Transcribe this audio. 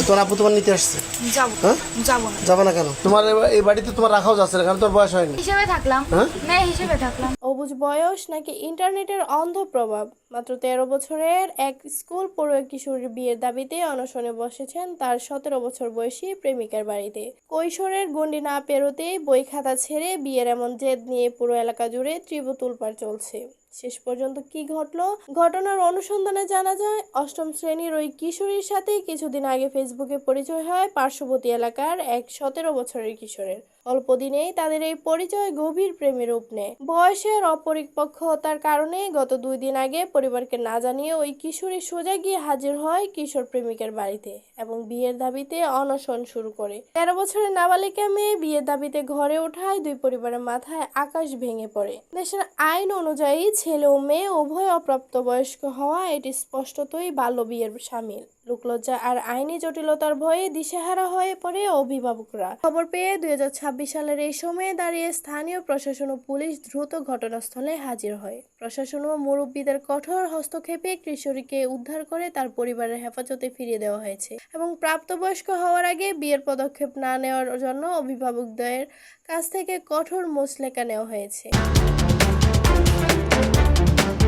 তোর আপু তোমার নিতে আসছে? যাবো হ্যাঁ? যাবো না যাবে না কেন? তোমার এই বাড়িতে তোমার রাখাও যাচ্ছে না, কারণ তোর বয়স হয়নি। হিসেবে থাকলাম হ্যাঁ? মেয়ে হিসেবে থাকলাম। অবুঝ বয়স নাকি ইন্টারনেটের অন্ধ প্রভাব? মাত্র 13 বছরের এক স্কুল পড়ুয়া কিশোরীর বিয়ের দাবিতে অনশনে বসেছেন তার 17 বছর বয়সী প্রেমিকার বাড়িতে। কৈশোরের গণ্ডি না পেরোতেই বই খাতা ছেড়ে বিয়ের এমন জেদ নিয়ে পুরো এলাকা জুড়ে তীব্র তোলপাড় চলছে। শেষ পর্যন্ত কি ঘটলো? ঘটনার অনুসন্ধানে জানা যায়, অষ্টম শ্রেণীর ওই কিশোরীর সাথে কিছুদিন আগে ফেসবুকে পরিচয় হয় পার্শ্ববর্তী এলাকার এক 17 বছরের কিশোরের। অল্প দিনেই তাদের এই পরিচয় গভীর প্রেমে রূপ নেয়। বয়সের অপরিপক্কতার কারণে গত 2 দিন আগে পরিবারকে না জানিয়ে ওই কিশোরী সোজা গিয়ে হাজির হয় কিশোর প্রেমিকের বাড়িতে এবং বিয়ের দাবিতে অনশন শুরু করে। 13 বছরের নাবালিকা মেয়ে বিয়ের দাবিতে ঘরে ওঠায় দুই পরিবারের মাথায় আকাশ ভেঙে পড়ে। দেশের আইন অনুযায়ী ছেলে ও মেয়ে উভয় অপ্রাপ্তবয়স্ক হওয়া এটি স্পষ্টতই বাল্য বিয়ের শামিল। লোকলজ্জা আর আইনি জটিলতার ভয়ে দিশেহারা হয়ে পড়ে অভিভাবকরা। খবর পেয়ে 2026 সালের এই সময়ে দাঁড়িয়ে স্থানীয় প্রশাসন ও পুলিশ দ্রুত ঘটনাস্থলে হাজির হয়। প্রশাসন ও মুরব্বীদের কঠোর হস্তক্ষেপে কিশোরীকে উদ্ধার করে তার পরিবারের হেফাজতে ফিরিয়ে দেওয়া হয়েছে এবং প্রাপ্তবয়স্ক হওয়ার আগে বিয়ের পদক্ষেপ না নেওয়ার জন্য অভিভাবকদের কাছ থেকে কঠোর মুচলেকা নেওয়া হয়েছে।